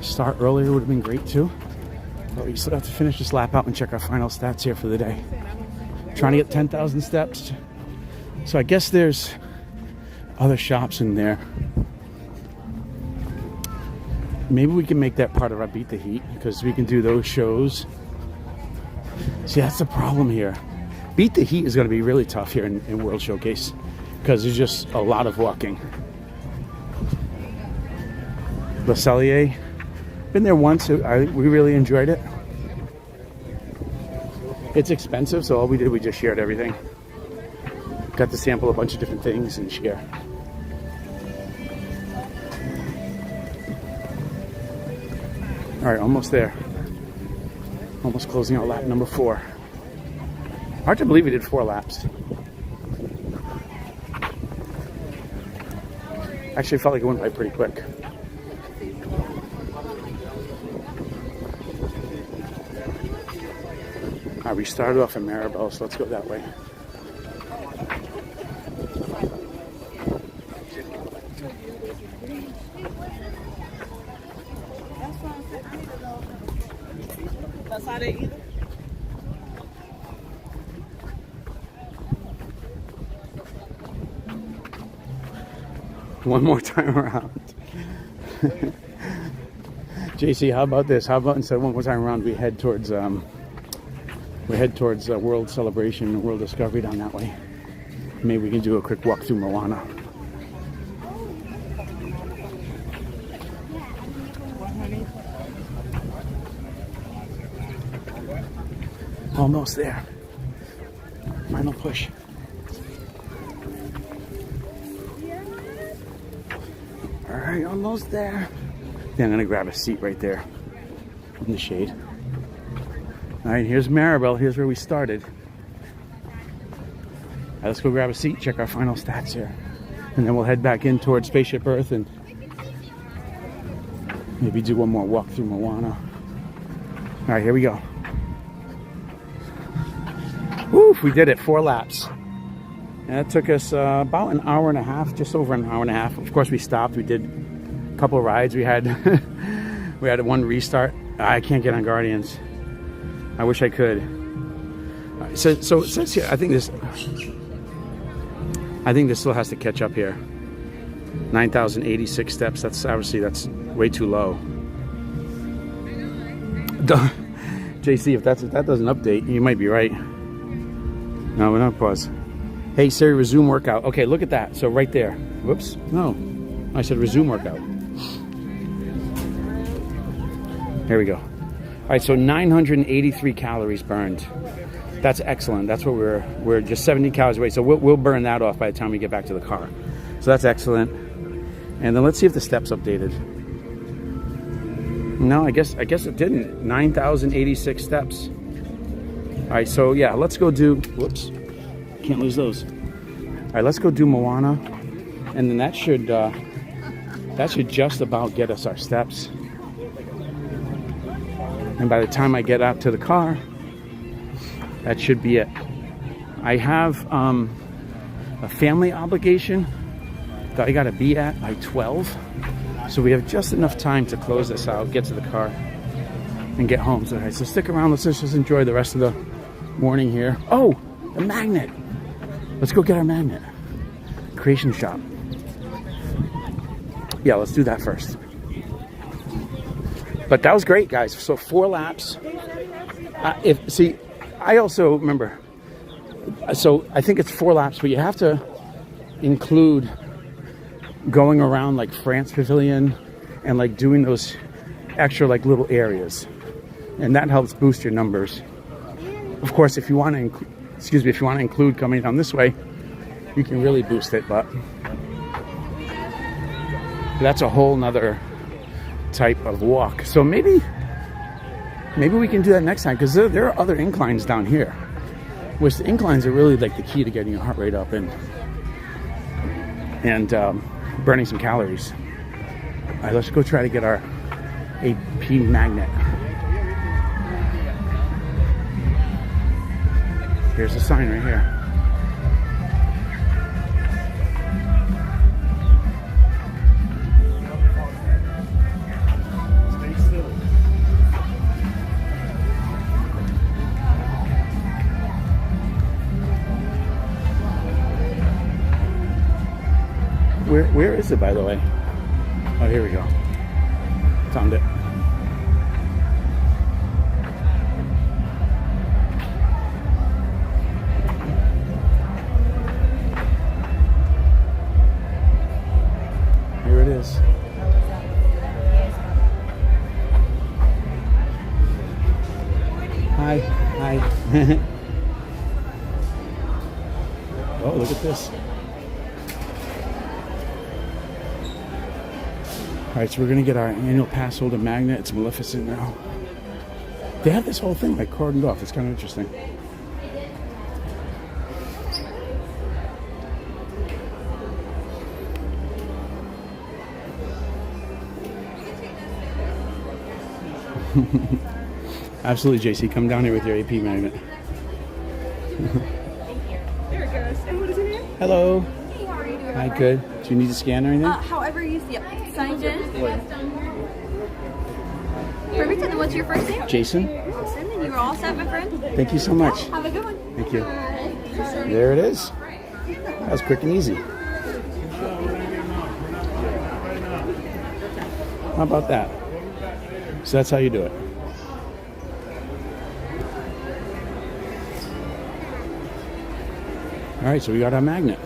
start earlier would have been great too. But we still have to finish this lap out and check our final stats here for the day. Trying to get 10,000 steps. So I guess there's other shops in there. Maybe we can make that part of our Beat the Heat, because we can do those shows See, that's the problem here. Beat the heat is going to be really tough here in World Showcase because there's just a lot of walking. Le Cellier, been there once. We really enjoyed it. It's expensive, so all we did, we just shared everything. Got to sample a bunch of different things and share. All right, almost there. Almost closing out lap number 4. Hard to believe we did 4 laps. Actually, felt like it went by pretty quick. All right, we started off in Maribel, so let's go that way. One more time around. JC, how about this? How about instead of one more time around, we head towards World Celebration, World Discovery down that way. Maybe we can do a quick walk through Moana. Almost there. Final push. All right, almost there. Then I'm gonna grab a seat right there in the shade. All right, here's Maribel. Here's where we started. All right, let's go grab a seat, check our final stats here. And then we'll head back in towards Spaceship Earth and maybe do one more walk through Moana. All right, here we go. Woo, we did it, 4 laps. And that took us about an hour and a half, just over an hour and a half. Of course, we stopped. We did a couple of rides. We had we had one restart. I can't get on Guardians. I wish I could. So it says here. I think this still has to catch up here. 9,086 steps. That's way too low. JC, if that doesn't update, you might be right. No, we're not pause. Hey Siri, resume workout. Okay, look at that. So right there. Whoops. No, I said resume workout. There we go. All right, so 983 calories burned. That's excellent. That's what we're just 70 calories away. So we'll burn that off by the time we get back to the car. So that's excellent. And then let's see if the steps updated. No, I guess it didn't. 9,086 steps. All right, so yeah, let's go do. Whoops, can't lose those. All right, let's go do Moana, and then that should just about get us our steps. And by the time I get out to the car, that should be it. I have a family obligation that I got to be at by 12. So we have just enough time to close this out, get to the car, and get home. So, all right, so stick around. Let's just enjoy the rest of the morning here. Oh, the magnet. Let's go get our magnet. Creation shop. Yeah, let's do that first. But that was great, guys. So 4 laps. I also remember. So I think it's 4 laps, but you have to include going around like France Pavilion and like doing those extra like little areas, and that helps boost your numbers. Of course, if you want to include coming down this way, you can really boost it, but that's a whole nother type of walk. So maybe we can do that next time, because there are other inclines down here, which the inclines are really like the key to getting your heart rate up and burning some calories. All right, let's go try to get our AP magnet. Here's a sign right here. Where is it, by the way? Oh, here we go. Found it. Oh, look at this. All right, so we're gonna get our annual pass holder magnet. It's Maleficent now. They have this whole thing like cordoned off. It's kind of interesting. Absolutely, JC. Come down here with your AP magnet. There it goes. And what is your name? Hello. Hey, how are you doing? Hi, good. Do you need to scan or anything? However you see it. Signed in. Perfect. And then what's your first name? Jason. Awesome. And you were all set, my friend. Thank you so much. Have a good one. Thank you. There it is. That was quick and easy. How about that? So that's how you do it. All right, so we got our magnet.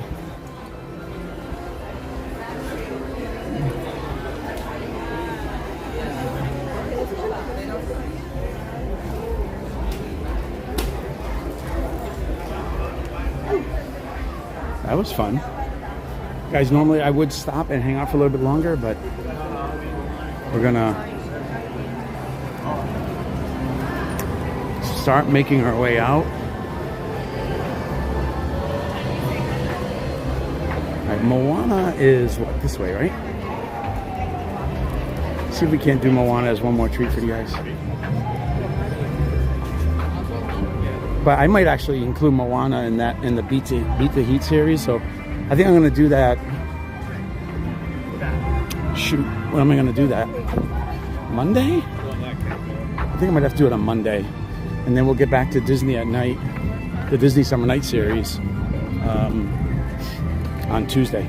That was fun. Guys, normally I would stop and hang out for a little bit longer, but we're gonna start making our way out. All right, Moana is what, this way, right? See if we can't do Moana as one more treat for you guys. But I might actually include Moana in the Beat the Heat series. So I think I'm gonna do that. Shoot, when am I gonna do that? Monday? I think I might have to do it on Monday, and then we'll get back to Disney at night, the Disney Summer Night series, on Tuesday.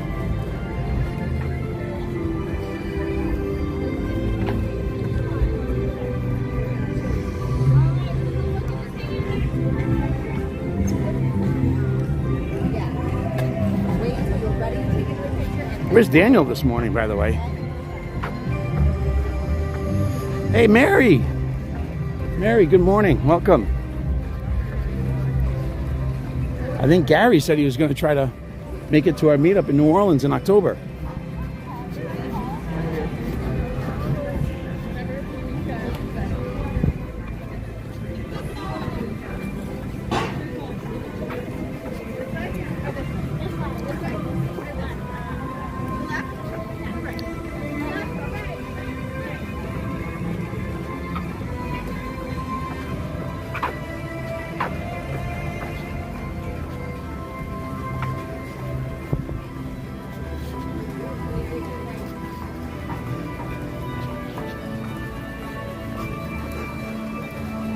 Where's Daniel this morning, by the way? Hey, Mary! Mary, good morning. Welcome. I think Gary said he was going to try to make it to our meetup in New Orleans in October.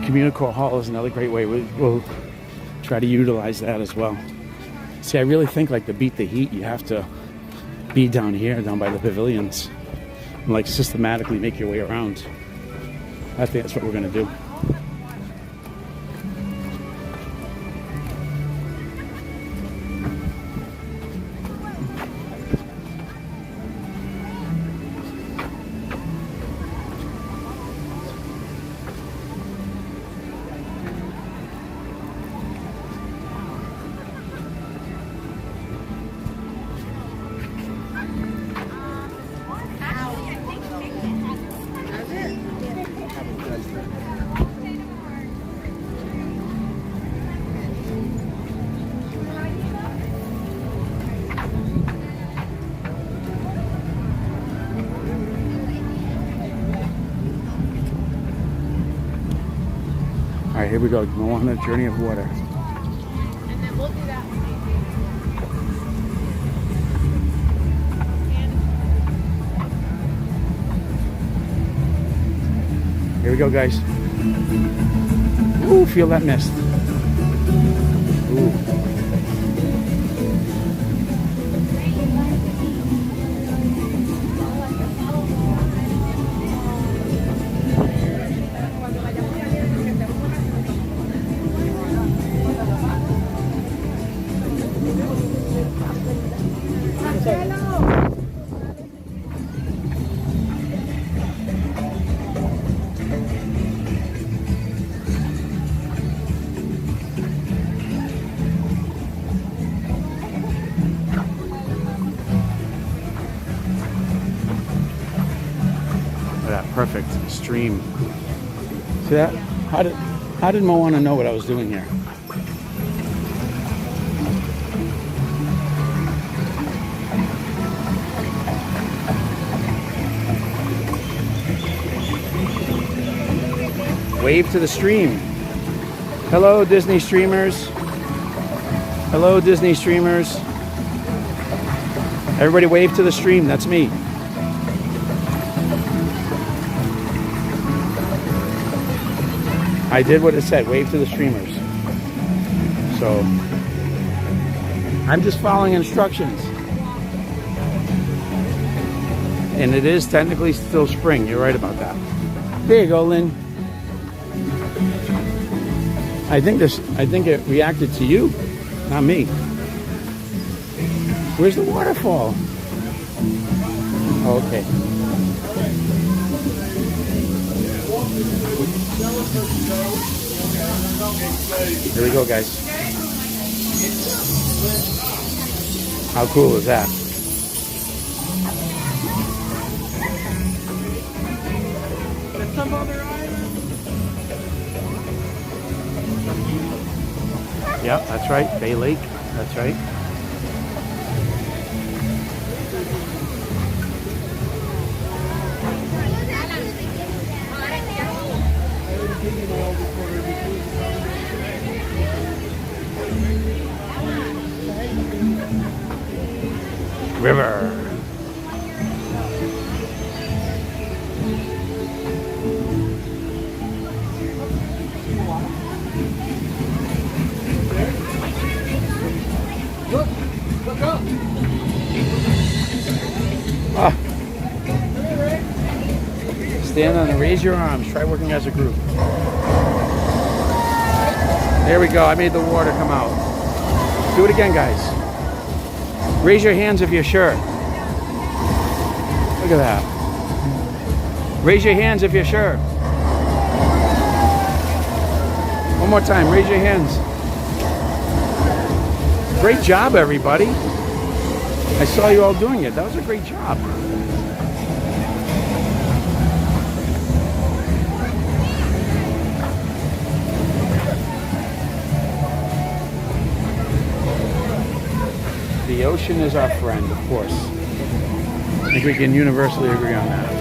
Communicore Hall is another great way. We'll try to utilize that as well. See, I really think like to beat the heat, you have to be down here, down by the pavilions, and like systematically make your way around. I think that's what we're gonna do. All right, here we go. Moana, Journey of Water. And then we'll do that. Here we go, guys. Ooh, feel that mist. Ooh. Look at that perfect stream. See that? How did Moana know what I was doing here? Wave to the stream. Hello, Disney streamers. Hello, Disney streamers. Everybody wave to the stream. That's me. I did what it said. Wave to the streamers. So, I'm just following instructions. And it is technically still spring. You're right about that. There you go, Lynn. I think it reacted to you, not me. Where's the waterfall? Oh, okay. Here we go, guys. How cool is that? Yep, that's right. Bay Lake. That's right. River. Stand on and raise your arms. Try working as a group. There we go. I made the water come out. Do it again, guys. Raise your hands if you're sure. Look at that. Raise your hands if you're sure. One more time. Raise your hands. Great job, everybody. I saw you all doing it. That was a great job. The ocean is our friend, of course. I think we can universally agree on that.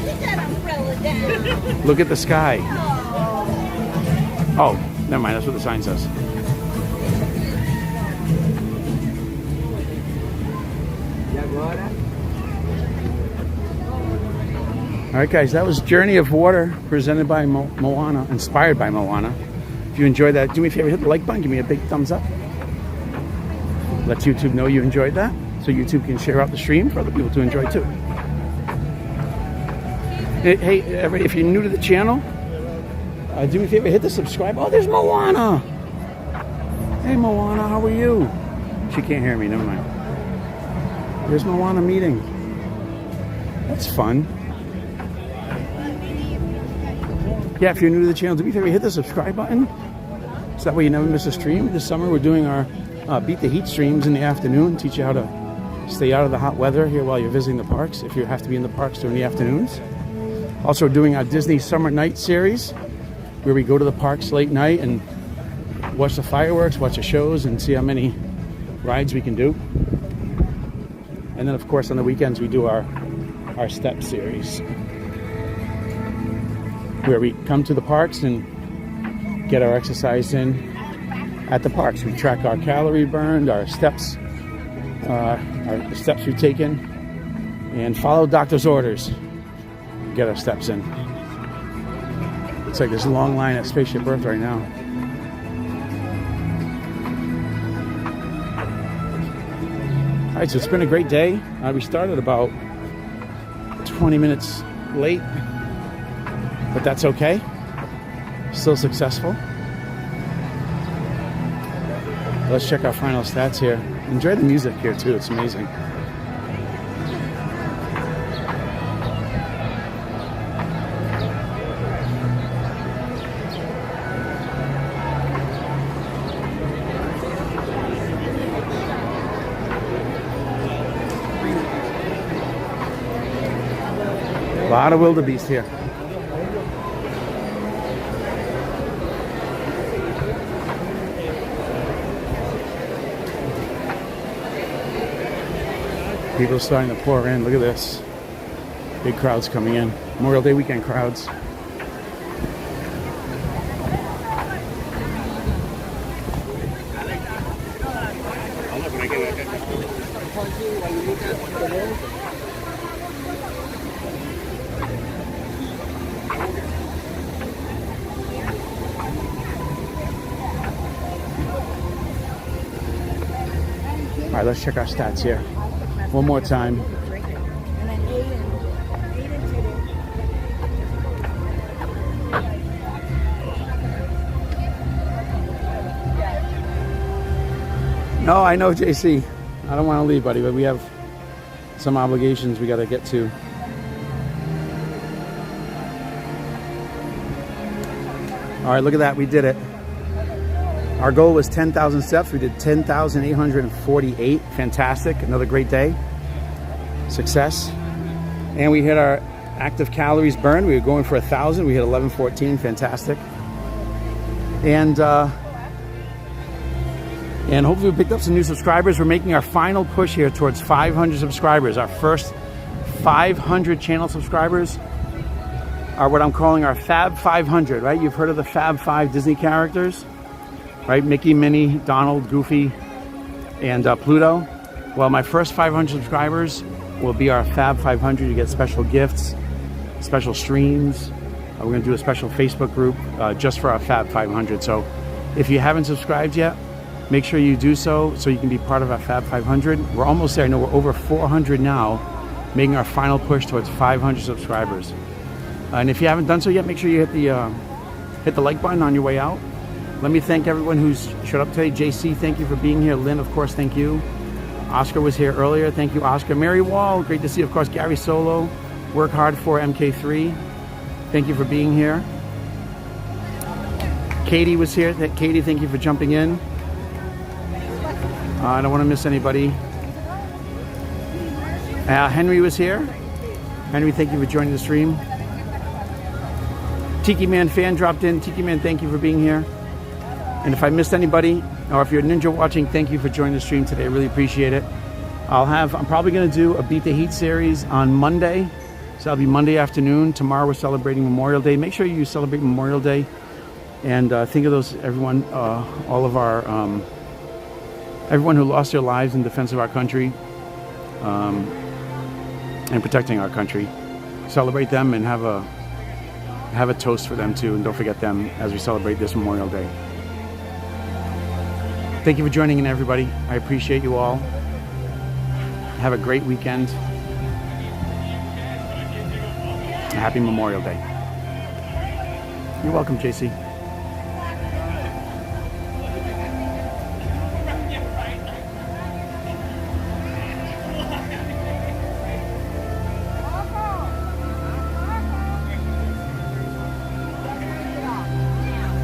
Look at the sky. Oh, never mind. That's what the sign says. All right, guys. That was Journey of Water presented by Moana, inspired by Moana. If you enjoyed that, do me a favor, hit the like button. Give me a big thumbs up. Let YouTube know you enjoyed that, so YouTube can share out the stream for other people to enjoy too. Hey, everybody, if you're new to the channel, do me a favor, hit the subscribe. Oh, there's Moana. Hey, Moana, how are you? She can't hear me, never mind. There's Moana meeting. That's fun. Yeah, if you're new to the channel, do me a favor, hit the subscribe button, so that way you never miss a stream. This summer, we're doing our Beat the Heat streams in the afternoon, teach you how to stay out of the hot weather here while you're visiting the parks, if you have to be in the parks during the afternoons. Also doing our Disney Summer Night series, where we go to the parks late night and watch the fireworks, watch the shows, and see how many rides we can do. And then, of course, on the weekends, we do our step series, where we come to the parks and get our exercise in at the parks. We track our calorie burned, our steps, the steps we've taken, and follow doctor's orders. Get our steps in. It's like this long line at Spaceship Earth right now. All right, so it's been a great day. We started about 20 minutes late, but that's okay. Still successful. Let's check our final stats here. Enjoy the music here too, it's amazing. A lot of wildebeest here. People are starting to pour in. Look at this. Big crowds coming in. Memorial Day weekend crowds. All right, let's check our stats here. One more time. No, I know, JC. I don't want to leave, buddy, but we have some obligations we got to get to. All right, look at that. We did it. Our goal was 10,000 steps. We did 10,848. Fantastic. Another great day. Success. And we hit our active calories burned. We were going for 1,000. We hit 1114. Fantastic. And hopefully we picked up some new subscribers. We're making our final push here towards 500 subscribers. Our first 500 channel subscribers are what I'm calling our Fab 500, right? You've heard of the Fab 5 Disney characters, right? Mickey, Minnie, Donald, Goofy, and Pluto. Well, my first 500 subscribers will be our Fab 500. You get special gifts, special streams. We're going to do a special Facebook group just for our Fab 500. So if you haven't subscribed yet, make sure you do so you can be part of our Fab 500. We're almost there. I know we're over 400 now, making our final push towards 500 subscribers. And if you haven't done so yet, make sure you hit the like button on your way out. Let me thank everyone who's showed up today. JC, thank you for being here. Lynn, of course, thank you. Oscar was here earlier. Thank you, Oscar. Mary Wall, great to see you. Of course, Gary Solo, Work Hard for MK3. Thank you for being here. Katie was here. Katie, thank you for jumping in. I don't want to miss anybody. Henry was here. Henry, thank you for joining the stream. Tiki Man fan dropped in. Tiki Man, thank you for being here. And if I missed anybody, or if you're a ninja watching, thank you for joining the stream today. I really appreciate it. I'm probably going to do a Beat the Heat series on Monday. So that'll be Monday afternoon. Tomorrow we're celebrating Memorial Day. Make sure you celebrate Memorial Day. And think of everyone who lost their lives in defense of our country and protecting our country. Celebrate them and have a toast for them too, and don't forget them as we celebrate this Memorial Day. Thank you for joining in, everybody. I appreciate you all. Have a great weekend. Happy Memorial Day. You're welcome, JC.